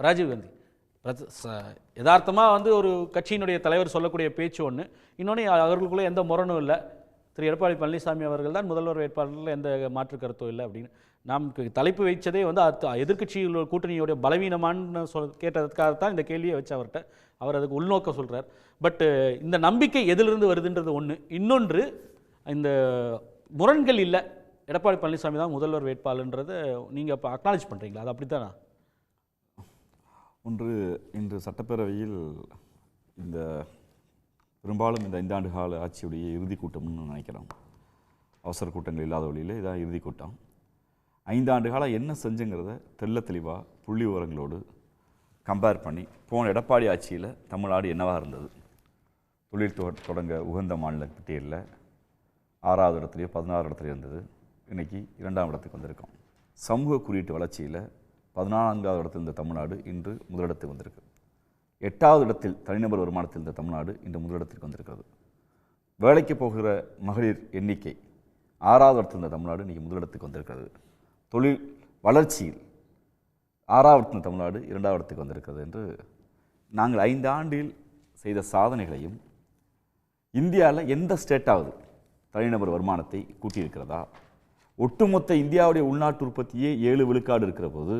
ராஜீவ்காந்தி யதார்த்தமாக வந்து ஒரு கட்சியினுடைய தலைவர் சொல்லக்கூடிய பேச்சு ஒன்று, இன்னொன்று அவர்களுக்குள்ளே எந்த முரணும் இல்லை, திரு எடப்பாடி பழனிசாமி அவர்கள் தான் முதல்வர் வேட்பாளர்கள், எந்த மாற்று கருத்தும் இல்லை அப்படின்னு நாம் தலைப்பு வைச்சதே வந்து எதிர்க்கட்சிகளோட கூட்டணியோடைய பலவீனமானு கேட்டதுக்காகத்தான் இந்த கேள்வியை வச்சு அவர்கிட்ட அவர் அதுக்கு உள்நோக்கம் சொல்கிறார். பட் இந்த நம்பிக்கை எதிலிருந்து வருதுன்றது ஒன்று, இன்னொன்று இந்த முரண்கள் இல்லை, எடப்பாடி பழனிசாமி தான் முதல்வர் வேட்பாளர்ன்றதை நீங்கள் இப்போ அக்னாலேஜ் பண்ணுறீங்களா? அது அப்படி தானா? ஒன்று, இன்று சட்டப்பேரவையில் இந்த பெரும்பாலும் இந்த 5 ஆண்டு கால ஆட்சியுடைய இறுதி கூட்டம்னு நினைக்கிறோம். அவசர கூட்டங்கள் இல்லாத வழியில் இதான் இறுதி கூட்டம். 5 ஆண்டு காலம் என்ன செஞ்சுங்கிறத தெள்ள தெளிவாக புள்ளி விவரங்களோடு கம்பேர் பண்ணி, போன எடப்பாடி ஆட்சியில் தமிழ்நாடு என்னவாக இருந்தது, தொழில் தொடங்க உகந்த மாநில பட்டியலில் 6வது இடத்துலையோ 16 இடத்துல இருந்தது, இன்றைக்கி 2ஆம் இடத்துக்கு வந்திருக்கோம். சமூக குறியீட்டு வளர்ச்சியில் 14வது இடத்தில் இருந்த தமிழ்நாடு இன்று முதலிடத்துக்கு வந்திருக்கு. 8வது இடத்தில் தனிநபர் வருமானத்தில் இருந்த தமிழ்நாடு இன்று முதலிடத்திற்கு வந்திருக்கிறது. வேலைக்கு போகிற மகளிர் எண்ணிக்கை 6வது இடத்தில் இருந்த தமிழ்நாடு இன்றைக்கி முதலிடத்துக்கு வந்திருக்கிறது. தொழில் வளர்ச்சியில் 6வது இடத்தில் தமிழ்நாடு 2வது இடத்துக்கு வந்திருக்கிறது என்று நாங்கள் 5 ஆண்டில் செய்த சாதனைகளையும், இந்தியாவில் எந்த ஸ்டேட்டாவது தனிநபர் வருமானத்தை கூட்டியிருக்கிறதா, ஒட்டுமொத்த இந்தியாவுடைய உள்நாட்டு உற்பத்தியே 7 விழுக்காடு இருக்கிற போது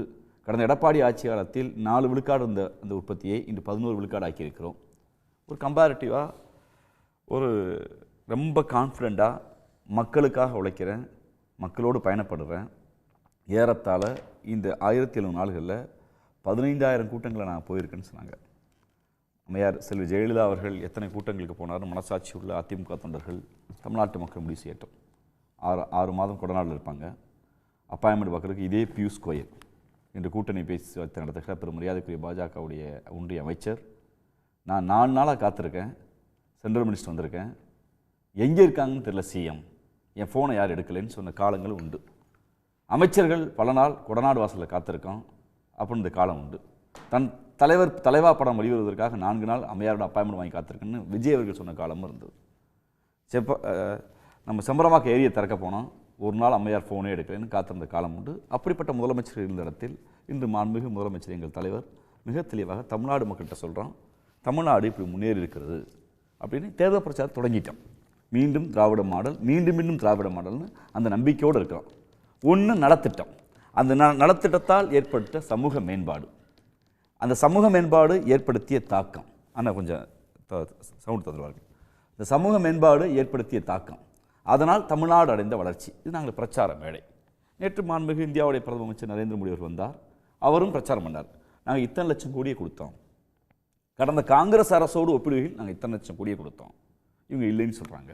கடந்த எடப்பாடி ஆட்சி காலத்தில் 4 விழுக்காடு இருந்த அந்த உற்பத்தியை இன்று 11 விழுக்காடு ஆக்கியிருக்கிறோம். ஒரு கம்பேரிட்டிவாக ஒரு ரொம்ப கான்ஃபிடெண்ட்டாக மக்களுக்காக உழைக்கிறேன், மக்களோடு பயணப்படுறேன். ஏறத்தாழ இந்த 1700 நாள்களில் 15,000 கூட்டங்களை நான் போயிருக்கேன்னு சொன்னாங்க. அம்மையார் செல்வி ஜெயலலிதா அவர்கள் எத்தனை கூட்டங்களுக்கு போனாலும் மனசாட்சி உள்ள அதிமுக தொண்டர்கள் தமிழ்நாட்டு மக்கள் முடிவு செய்யட்டும். 6 மாதம் கொடநாளில் இருப்பாங்க. அப்பாயின்மெண்ட் பார்க்குறதுக்கு இதே பியூஷ் கோயல் என்று கூட்டணி பேசி வைத்த நடத்துகிற பெரும் மரியாதைக்குரிய பாஜகவுடைய ஒன்றிய அமைச்சர், நான் 4 நாளாக காத்திருக்கேன், சென்ட்ரல் மினிஸ்டர் வந்திருக்கேன், எங்கே இருக்காங்கன்னு தெரியல சிஎம், என் ஃபோனை யார் எடுக்கலைன்னு சொன்ன காலங்கள் உண்டு. அமைச்சர்கள் பல நாள் கொடநாடு வாசலில் காத்திருக்கோம் அப்படின்னு இந்த காலம் உண்டு. தன் தலைவா படம் வெளிவருவதற்காக 4 நாள் அம்மையாரோட அப்பாயின்மெண்ட் வாங்கி காத்திருக்குன்னு விஜய் அவர்கள் சொன்ன காலமும் இருந்தது. நம்ம செம்பரமாக்க ஏரியை திறக்க போனோம், ஒரு நாள் அம்மையார் ஃபோனே எடுக்கலைன்னு காத்திருந்த காலம் உண்டு. அப்படிப்பட்ட முதலமைச்சர் இருந்த இடத்தில் இன்று மாண்புமிகு முதலமைச்சர் எங்கள் தலைவர் மிக தெளிவாக தமிழ்நாடு மக்கள்கிட்ட சொல்கிறோம், தமிழ்நாடு இப்படி முன்னேறி இருக்கிறது அப்படின்னு தேர்தல் பிரச்சாரம் தொடங்கிட்டோம். மீண்டும் திராவிட மாடல், மீண்டும் திராவிட மாடல்னு அந்த நம்பிக்கையோடு இருக்கிறோம். ஒன்று நலத்திட்டம், அந்த நலத்திட்டத்தால் ஏற்பட்ட சமூக மேம்பாடு, அந்த சமூக மேம்பாடு ஏற்படுத்திய தாக்கம், ஆனால் கொஞ்சம் சவுண்ட் தந்துடுவார்கள், இந்த சமூக மேம்பாடு ஏற்படுத்திய தாக்கம், அதனால் தமிழ்நாடு அடைந்த வளர்ச்சி. இது நாங்கள் பிரச்சார மேடை. நேற்று மாண்புமிகு இந்தியாவுடைய பிரதம அமைச்சர் நரேந்திர மோடி அவர் வந்தார், அவரும் பிரச்சாரம் பண்ணார். நாங்கள் இத்தனை லட்சம் கோடியை கொடுத்தோம், கடந்த காங்கிரஸ் அரசோடு ஒப்பிடுகையில் நாங்கள் இத்தனை லட்சம் கோடியை கொடுத்தோம், இவங்க இல்லைன்னு சொல்கிறாங்க.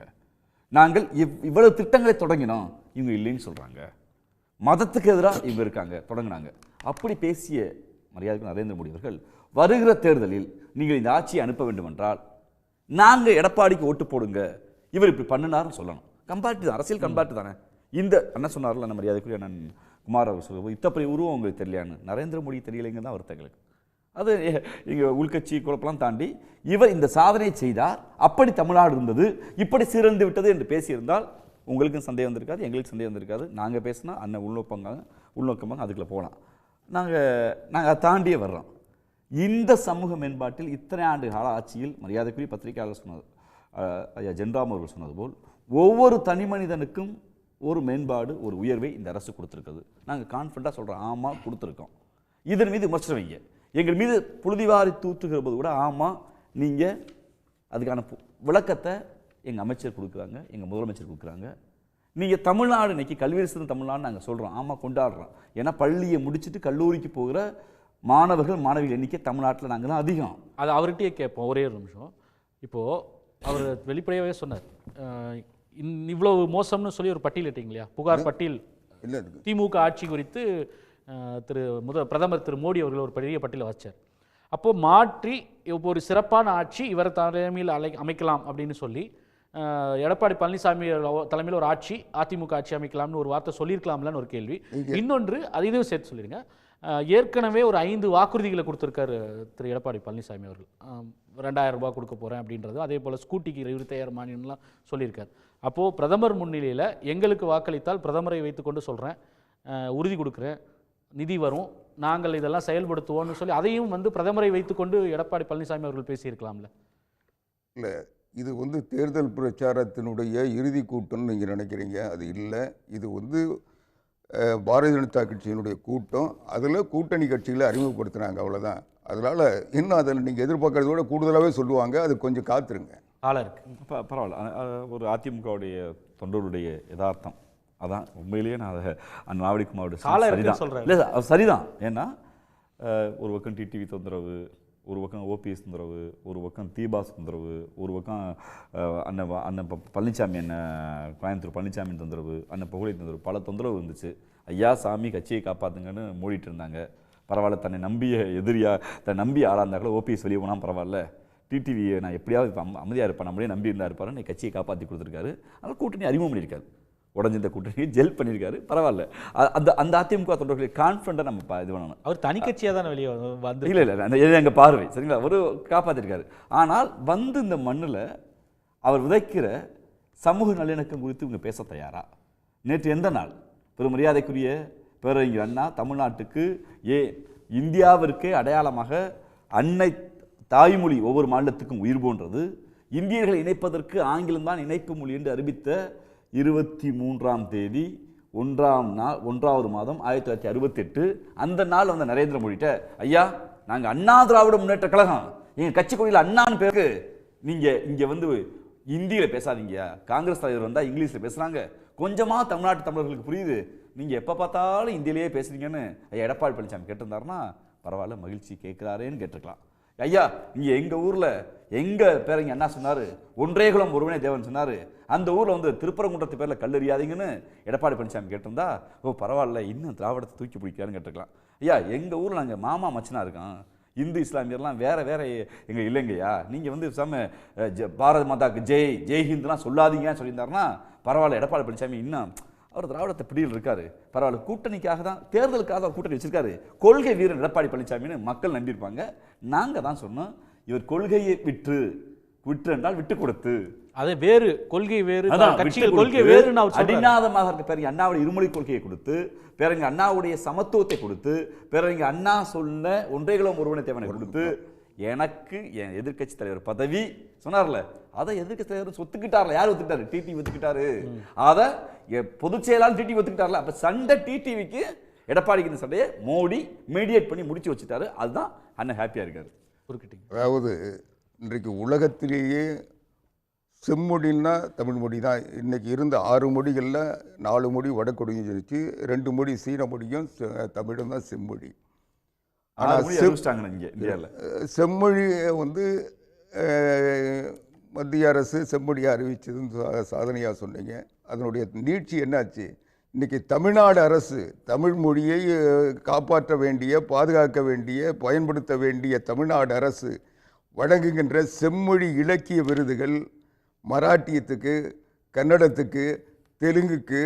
நாங்கள் இவ்வளவு திட்டங்களை தொடங்கினோம், இவங்க இல்லைன்னு சொல்கிறாங்க. மதத்துக்கு எதிராக இவங்க இருக்காங்க, தொடங்கினாங்க. அப்படி பேசிய மரியாதைக்கு நரேந்திர மோடி அவர்கள், வருகிற தேர்தலில் நீங்கள் இந்த ஆட்சியை அனுப்ப வேண்டும் என்றால் நாங்கள் எடப்பாடிக்கு ஓட்டு போடுங்க, இவர் இப்படி பண்ணினார்னு சொல்லணும். கம்பேரிட்டிவ் தான், அரசியல் கம்பேரிட்டிவ் தானே. இந்த என்ன சொன்னார்ல நம்ம மரியாதைக்குரிய அண்ணன் குமார் அவர் சொல்லுவோம், இத்தப்படி உருவம் உங்களுக்கு தெரியலையான்னு. நரேந்திர மோடி தெரியலைங்க தான் வருத்தங்களுக்கு. அது இங்கே உள்கட்சி குழப்பெல்லாம் தாண்டி இவர் இந்த சாதனையை செய்தார், அப்படி தமிழ்நாடு இருந்தது, இப்படி சீரழிந்து விட்டது என்று பேசியிருந்தால் உங்களுக்கும் சந்தேகம் வந்திருக்காது, எங்களுக்கு சந்தேகம் வந்திருக்காது. நாங்கள் பேசினா அண்ணன் உள்நோக்கமாக அதுக்குள்ளே போகலாம். நாங்கள் அதை தாண்டியே வர்றோம். இந்த சமூக மேம்பாட்டில் இத்தனை ஆண்டு கால ஆட்சியில் மரியாதைக்குரிய பத்திரிகையாளர் சொன்னது, ஐயா ஜென்ராம் அவர்கள் சொன்னது போல், ஒவ்வொரு தனி மனிதனுக்கும் ஒரு மேம்பாடு, ஒரு உயர்வை இந்த அரசு கொடுத்துருக்குது. நாங்கள் கான்ஃபிடண்ட்டாக சொல்கிறோம், ஆமாம் கொடுத்துருக்கோம். இதன் மீது விமர்சனம் வைங்க, எங்கள் மீது புழுதிவாரி தூற்றுகிற போது கூட ஆமாம் நீங்கள் அதுக்கான விளக்கத்தை எங்கள் அமைச்சர் கொடுக்குறாங்க, எங்கள் முதலமைச்சர் கொடுக்குறாங்க. நீங்கள் தமிழ்நாடு இன்னைக்கு கல்வி சிறந்த தமிழ்நாடு நாங்கள் சொல்கிறோம், ஆமாம் கொண்டாடுறோம். ஏன்னா பள்ளியை முடிச்சுட்டு கல்லூரிக்கு போகிற மாணவர்கள் மாணவிகள் எண்ணிக்கை தமிழ்நாட்டில் நாங்கள் தான் அதிகம். அது அவர்கிட்டயே கேட்போம். ஒரே ஒரு நிமிஷம். இப்போது அவர் வெளிப்படையாகவே சொன்னார், இவ்வளவு மோசம்னு சொல்லி ஒரு பட்டியலிட்டீங்க இல்லையா, புகார் பட்டியல். திமுக ஆட்சி குறித்து பிரதமர் திரு மோடி அவர்கள் ஒரு பெரிய பட்டியலை வச்சார். அப்போது மாற்றி இப்போ ஒரு சிறப்பான ஆட்சி இவர் தலைமையில் அமைக்கலாம் அப்படின்னு சொல்லி எடப்பாடி பழனிசாமி தலைமையில் ஒரு ஆட்சி, அதிமுக ஆட்சி அமைக்கலாம்னு ஒரு வார்த்தை சொல்லியிருக்கலாம்லன்னு ஒரு கேள்வி. இன்னொன்று அது இதுவும் சேர்த்து சொல்லிடுங்க, ஏற்கனவே ஒரு 5 வாக்குறுதிகளை கொடுத்துருக்காரு திரு எடப்பாடி பழனிசாமி அவர்கள். 2000 ரூபாய் கொடுக்க போகிறேன் அப்படின்றது, அதே போல் ஸ்கூட்டிக்கு 25,000 மானியம்லாம் சொல்லியிருக்கார். அப்போது பிரதமர் முன்னிலையில் எங்களுக்கு வாக்களித்தால் பிரதமரை வைத்துக்கொண்டு சொல்கிறேன், உறுதி கொடுக்குறேன், நிதி வரும், நாங்கள் இதெல்லாம் செயல்படுத்துவோம்னு சொல்லி அதையும் வந்து பிரதமரை வைத்துக்கொண்டு எடப்பாடி பழனிசாமி அவர்கள் பேசியிருக்கலாம்ல. இல்லை, இது வந்து தேர்தல் பிரச்சாரத்தினுடைய இறுதி கூட்டம்னு நீங்கள் நினைக்கிறீங்க. அது இல்லை. இது வந்து பாரதிய ஜனதா கட்சியினுடைய கூட்டம். அதில் கூட்டணி கட்சிகளை அறிமுகப்படுத்துனாங்க, அவ்வளோதான். அதனால் இன்னும் அதில் நீங்கள் எதிர்பார்க்கறத விட கூடுதலாகவே சொல்லுவாங்க. அது கொஞ்சம் காத்துருங்க. காலம் இருக்கு. பரவாயில்ல. ஒரு அதிமுகவுடைய தொண்டருடைய யதார்த்தம் அதான். உண்மையிலேயே நான் அதை நாவடிக்குமாரோட சரிதான். இல்லை, அது சரிதான். ஏன்னா ஒரு பக்கம் டிடிவி தொந்தரவு, ஒரு பக்கம் ஓபிஎஸ் தொந்தரவு, ஒரு பக்கம் தீபாஸ் தொந்தரவு, ஒரு பக்கம் அண்ணன் பழனிசாமி, அண்ணன் கோயம்புத்தூர் பழனிசாமி தொந்தரவு, அண்ணன் புகழை தொந்தரவு, பல தொந்தரவு இருந்துச்சு. ஐயா சாமி கட்சியை காப்பாற்றுங்கன்னு மூடிட்டு இருந்தாங்க. பரவாயில்ல, தன்னை நம்பிய தன்னை நம்பிய ஆளாக இருந்தால் கூட ஓபிஎஸ் வெளியே போனால் பரவாயில்ல, டிடிவியை நான் எப்படியாவது இப்போ அமைதியாக இருப்பேன், நம்மளே நம்பி இருந்தா இருப்பாரு, நீ கட்சியை காப்பாற்றி கொடுத்துருக்காரு. அதனால் கூட்டணி அறிமுகம் பண்ணியிருக்காரு, உடஞ்சிருந்த கூட்டணியை ஜெல் பண்ணியிருக்காரு. பரவாயில்ல. அந்த அதிமுக தொண்டர்களை கான்ஃபிடண்ட்டாக நம்ம இது பண்ணணும். அவர் தனி கட்சியாக தான் வெளியே வந்து இல்லை இல்லை, எங்கள் பார்வை சரிங்களா, ஒரு காப்பாற்றிருக்காரு. ஆனால் வந்து இந்த மண்ணில் அவர் விதைக்கிற சமூக நல்லிணக்கம் குறித்து இவங்க பேச தயாரா? நேற்று எந்த நாள் பெரும் மரியாதைக்குரிய பேரறிஞர் அண்ணா தமிழ்நாட்டுக்கு இந்தியாவிற்கே அடையாளமாக அன்னை தாய்மொழி ஒவ்வொரு மாநிலத்துக்கும் உயிர் போன்றது, இந்தியர்களை இணைப்பதற்கு ஆங்கிலம்தான் இணைப்பு மொழி என்று அறிவித்த 23ஆம் தேதி 1வது மாதம் 1968 அந்த நாள் வந்து நரேந்திர மோடிட்ட, ஐயா நாங்கள் அண்ணா திராவிட முன்னேற்ற கழகம், எங்கள் கட்சி கொடியில் அண்ணான்னு பேருக்கு, நீங்கள் இங்கே வந்து இந்தியில் பேசாதீங்க, காங்கிரஸ் தலைவர் வந்தால் இங்கிலீஷில் பேசுகிறாங்க, கொஞ்சமாக தமிழ்நாட்டு தமிழர்களுக்கு புரியுது, நீங்கள் எப்போ பார்த்தாலும் இந்தியிலேயே பேசுறீங்கன்னு ஐயா எடப்பாடி பழனிசாமி கேட்டிருந்தாருன்னா பரவாயில்ல, மகிழ்ச்சி, கேட்குறாரேன்னு கேட்டிருக்கலாம். ஐயா இங்கே எங்கள் ஊரில் எங்கள் பேரங்க அண்ணா சொன்னார், ஒன்றே குலம் ஒருவனே தேவன் சொன்னார், அந்த ஊரில் வந்து திருப்பரங்குன்றத்து பேரில் கல்லறியாதீங்கன்னு எடப்பாடி பழனிசாமி கேட்டிருந்தா ஓ பரவாயில்ல, இன்னும் திராவிடத்தை தூக்கி பிடிக்கிறான்னு கேட்டிருக்கலாம். ஐயா எங்கள் ஊரில் நாங்கள் மாமா மச்சனா இருக்கோம், இந்து இஸ்லாமியர்லாம் வேற எங்கே இல்லைங்கய்யா, நீங்கள் வந்து பாரத மாதாக்கு ஜெய்ஹிந்த்லாம் சொல்லாதீங்கன்னு சொல்லியிருந்தாருன்னா பரவாயில்ல, எடப்பாடி பழனிசாமி இன்னும் அவர் திராவிடத்தை பிடியில் இருக்காரு, பரவாயில்ல, கூட்டணிக்காக தான் தேர்தலுக்காக தான் கூட்டணி வச்சிருக்காரு, கொள்கை வீரன் எடப்பாடி பழனிசாமின்னு மக்கள் நம்பியிருப்பாங்க. நாங்கள் தான் சொன்னோம், இவர் கொள்கையை விற்று என்றால் விட்டு கொடுத்து, அதே வேறு கொள்கை வேறு கட்சிகள் கொள்கை வேறு அடிநாதமாக இருக்க பேரங்க அண்ணாவுடைய இருமொழி கொள்கையை கொடுத்து, பேரங்க அண்ணாவுடைய சமத்துவத்தை கொடுத்து, பேரங்க அண்ணா சொன்ன ஒன்றே குலம் ஒருவனே தேவனை கொடுத்து, எனக்கு என் எதிர்கட்சி தலைவர் பதவி சொன்னார்ல, அதை எதிர்கட்சி தலைவர் ஒத்துக்கிட்டார்ல. யார் ஒத்துக்கிட்டாரு? டிடிவி ஒத்துக்கிட்டாரு. அதை பொதுச் செயலாளர் டிடிவி ஒத்துக்கிட்டார்ல. அப்ப சண்டை டிடிவிக்கு எடப்பாடிக்கு இந்த சண்டையை மோடி மீடியேட் பண்ணி முடிச்சு வச்சுட்டாரு. அதுதான் அண்ணன் ஹாப்பியா இருக்காரு. அதாவது இன்றைக்கு உலகத்திலேயே செம்மொழின்னா தமிழ் மொழி தான். இன்னைக்கு இருந்த 6 மொழிகளில் 4 மொழி வடக்கொடியும் இருந்துச்சு, 2 மொழி சீன மொழியும் தமிழும் தான் செம்மொழி. செம்மொழியை வந்து மத்திய அரசு செம்மொழியை அறிவிச்சதுன்னு சாதனையாக சொன்னீங்க. அதனுடைய நீட்சி என்னாச்சு? இன்றைக்கி தமிழ்நாடு அரசு தமிழ் மொழியை காப்பாற்ற வேண்டிய, பாதுகாக்க வேண்டிய, பயன்படுத்த வேண்டிய தமிழ்நாடு அரசு வழங்குகின்ற செம்மொழி இலக்கிய விருதுகள் மராட்டியத்துக்கு, கன்னடத்துக்கு, தெலுங்குக்கு,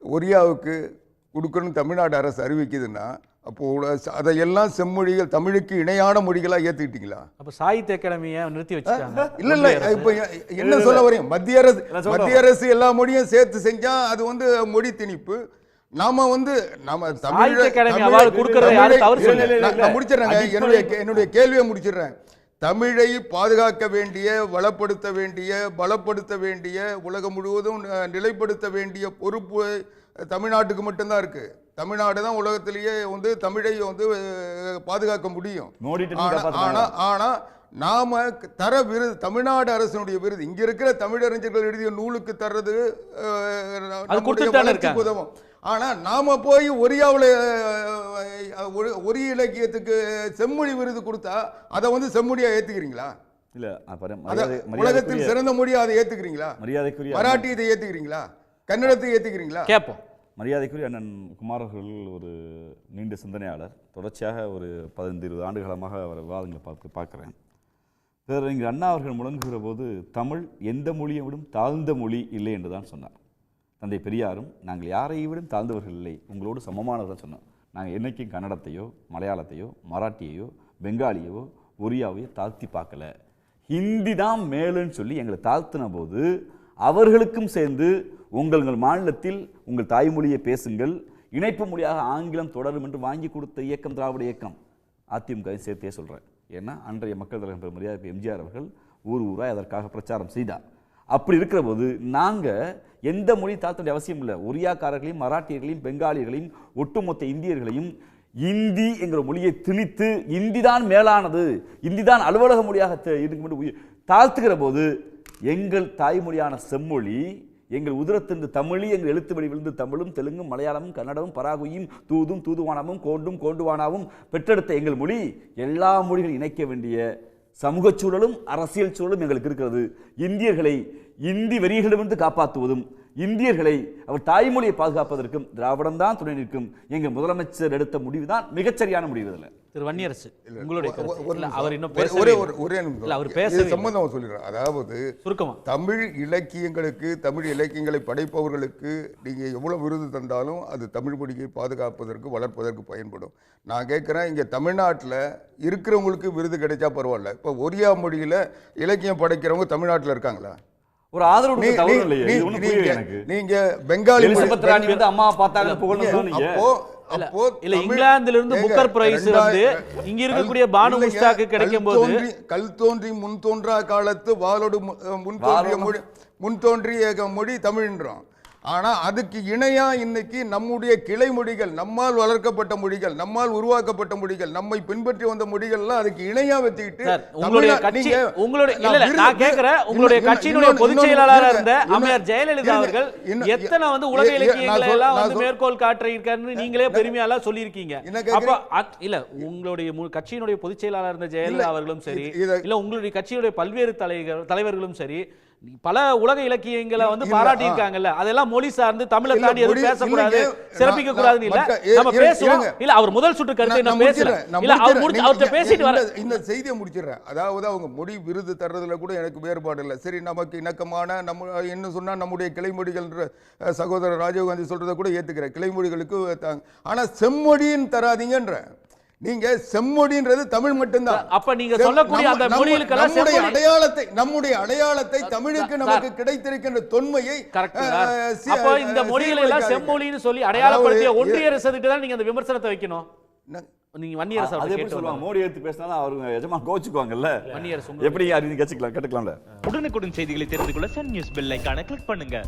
ஒரியாவுக்கு கொடுக்கணும்னு தமிழ்நாடு அரசு அறிவிக்குதுன்னா அப்போது அதையெல்லாம் செம்மொழிகள் தமிழுக்கு இணையான மொழிகளாக ஏற்றுக்கிட்டீங்களா? அப்போ சாகித்ய அகாடமியை நிறுத்தி வச்சுட்டாங்க. இல்லை இப்போ என்ன சொல்ல வரேன், மத்திய அரசு எல்லா மொழியும் சேர்த்து செஞ்சால் அது வந்து மொழி திணிப்பு. நாம வந்து நம்ம முடிச்சிடறேங்க, என்னுடைய கேள்வியை முடிச்சிடுறேன். தமிழை பாதுகாக்க வேண்டிய, வளப்படுத்த வேண்டிய, பலப்படுத்த வேண்டிய, உலகம் முழுவதும் நிலைப்படுத்த வேண்டிய பொறுப்பு தமிழ்நாட்டுக்கு மட்டும்தான் இருக்கு. தமிழ்நாடு தான் உலகத்திலேயே வந்து தமிழை வந்து பாதுகாக்க முடியும். ஆனா நாம தர விருது, தமிழ்நாடு அரசினுடைய விருது, இங்க இருக்கிற தமிழறிஞர்கள் எழுதிய நூலுக்கு தர்றது உதவும். ஆனா நாம போய் ஒரியாவில் ஒரிய இலக்கியத்துக்கு செம்மொழி விருது கொடுத்தா அதை வந்து செம்மொழியா ஏத்துக்கிறீங்களா? இல்ல, உலகத்தில் சிறந்த மொழியா அதை ஏத்துக்கிறீங்களா? மராட்டியத்தை ஏத்துக்கிறீங்களா? கன்னடத்தை ஏத்துக்கிறீங்களா? கேட்போம். மரியாதைக்குரிய அண்ணன் குமார் அவர்கள் ஒரு நீண்ட சிந்தனையாளர். தொடர்ச்சியாக ஒரு 15-20 ஆண்டுகாலமாக அவர் விவாதங்களை பார்க்குறேன். பேரறிஞர் அண்ணா அவர்கள் முழங்குகிற போது தமிழ் எந்த மொழியை விடும் தாழ்ந்த மொழி இல்லை என்று தான் சொன்னார். தந்தை பெரியாரும் நாங்கள் யாரையும் விடும் தாழ்ந்தவர்கள் இல்லை, உங்களோடு சமமானதான் சொன்னோம். நாங்கள் என்றைக்கும் கன்னடத்தையோ, மலையாளத்தையோ, மராட்டியையோ, பெங்காலியோ, ஒரியாவையோ தாழ்த்தி பார்க்கல. ஹிந்தி தான் மேலுன்னு சொல்லி எங்களை தாழ்த்தின போது அவர்களுக்கும் சேர்ந்து உங்கள் மாநிலத்தில் உங்கள் தாய்மொழியை பேசுங்கள், இணைப்பு மொழியாக ஆங்கிலம் தொடரும் என்று வாங்கி கொடுத்த இயக்கம் திராவிட இயக்கம். அதிமுக சேர்த்தே சொல்கிறேன். ஏன்னா அன்றைய மக்கள் தலைவர் மரியாதை எம்ஜிஆர் அவர்கள் ஊராய் அதற்காக பிரச்சாரம் செய்தார். அப்படி இருக்கிற போது நாங்கள் எந்த மொழி தாழ்த்த வேண்டிய அவசியம் இல்லை. ஒரியாக்காரர்களையும் மராட்டியர்களையும் பெங்காலிகளையும் ஒட்டுமொத்த இந்தியர்களையும் இந்தி என்கிற மொழியை திணித்து இந்தி தான் மேலானது, இந்தி தான் அலுவலக மொழியாக தாழ்த்துகிற போது எங்கள் தாய்மொழியான செம்மொழி, எங்கள் உதிரத்தின்று தமிழி, எங்கள் எழுத்து வழி விழுந்து தமிழும் தெலுங்கும் மலையாளமும் கன்னடமும் பராகுயும் தூதும் தூதுவானாவும் கோண்டும் கோண்டுவானாவும் பெற்றெடுத்த எங்கள் மொழி எல்லா மொழிகளும் இணைக்க வேண்டிய சமூக சூழலும் அரசியல் சூழலும் எங்களுக்கு இருக்கிறது. இந்தியர்களை இந்தி வெறிகளிடமிருந்து காப்பாற்றுவதும் இந்தியர்களை அவர் தாய்மொழியை பாதுகாப்பதற்கும் திராவிடம் தான் துணை நிற்கும். எங்கள் முதலமைச்சர் எடுத்த முடிவு தான் மிகச்சரியான முடிவு. இதில் திரு வன்னியரசு உங்களுடைய அவர் இன்னும் சம்பந்தம் சொல்லிடுறேன். அதாவது சுருக்கமா தமிழ் இலக்கியங்களுக்கு, தமிழ் இலக்கியங்களை படைப்பவர்களுக்கு நீங்க எவ்வளவு விருது தந்தாலும் அது தமிழ் மொழியை பாதுகாப்பதற்கு வளர்ப்பதற்கு பயன்படும். நான் கேட்குறேன், இங்கே தமிழ்நாட்டில் இருக்கிறவங்களுக்கு விருது கிடைச்சா பரவாயில்ல. இப்போ ஒரியா மொழியில் இலக்கியம் படைக்கிறவங்க தமிழ்நாட்டில் இருக்காங்களா? ஒரு ஆதரவு தவறு இல்லையே. இது ஒன்றும் புரியல எனக்கு. நீங்க பெங்காலி வந்து அம்மா பார்த்தாங்க புகழணும். இல்ல இங்கிலாந்துல இருந்து புக்கர் பிரைஸ் வந்து இங்க இருக்கக்கூடிய பானு முஸ்தாக்கு கிடைக்கும் போது கல் தோன்றி முன் தோன்றா காலத்து வாளோடு முன் தோன்றிய மொழி தமிழ்ன்றோம். ஆனா அதுக்கு இணையா இன்னைக்கு நம்முடைய கிளை மொழிகள், நம்மால் வளர்க்கப்பட்ட மொழிகள், நம்மால் உருவாக்கப்பட்ட மொழிகள், நம்மை பின்பற்றி வந்த மொழிகள் எல்லாம் அதுக்கு இணையா வச்சுக்கிட்டு உங்களுடைய நான் கேக்குறேன், உங்களுடைய கட்சியினுடைய பொதுச் செயலாளராக இருந்த அம்மையார் ஜெயலலிதா அவர்கள் எத்தனை வந்து உலக இலக்கியங்களை எல்லாம் வந்து மேற்கோள் காட்டியிருக்காருன்னு நீங்களே பெருமையால சொல்லியிருக்கீங்க. அப்ப இல்ல உங்களுடைய கட்சியினுடைய பொதுச் செயலாளர் இருந்த ஜெயலலிதா அவர்களும் சரி, இல்ல உங்களுடைய கட்சியுடைய பல்வேறு தலைவர்களும் சரி பல உலக இலக்கியங்களை வந்து பாராட்டி இருக்காங்கல்ல. அதெல்லாம் மொழி சார்ந்து தமிழை தாண்டி எதுவும் பேசக்கூடாது, சிறப்பிக்க கூடாதுன்னு இல்ல. நம்ம பேசுவோம். இல்ல அவர் முதல் சுற்று கருத்தை நான் பேசல. இல்ல அவர்கிட்ட பேசிட்டு வர இந்த செய்தியை முடிச்சிடுறேன். அதாவது அவங்க மொழி விருது தர்றதுல கூட எனக்கு வேறுபாடு இல்லை. சரி, நமக்கு இணக்கமான நம்ம என்ன சொன்னா நம்முடைய கிளைமொழிகள் சகோதரர் ராஜீவ்காந்தி சொல்றதை கூட ஏத்துக்கிறேன். கிளைமொழிகளுக்கு ஆனா செம்மொழின்னு தராதீங்கன்ற. நீங்க செம்மொழின்றது தமிழ் மட்டும்தான். அப்ப நீங்க சொல்லக்கூடிய அந்த மொழிகளுக்கெல்லாம் நம்முடைய அடையாளத்தை தமிழுக்கு நமக்கு கிடைத்திருக்கின்ற தொன்மையை அப்ப இந்த மொழிகளை எல்லாம் செம்மொழின்னு சொல்லி அடையாளப்படுத்திய ஒன்றிய அரசுக்கு தான் நீங்க அந்த விமர்சனத்தை வைக்கணும். நீங்க வன்னியரசு அதே எப்படி சொல்லுவாங்க, மோடி எடுத்து பேசினாலும் அவங்க எஜமா கோச்சுக்குவாங்கல்ல. வன்னியரசு எப்படி கேட்டுக்கலாம்ல. உடனுக்குடன் செய்திகளை தெரிந்து கொள்ள சன் நியூஸ் பெல் ஐகானை கிளிக் பண்ணுங்க.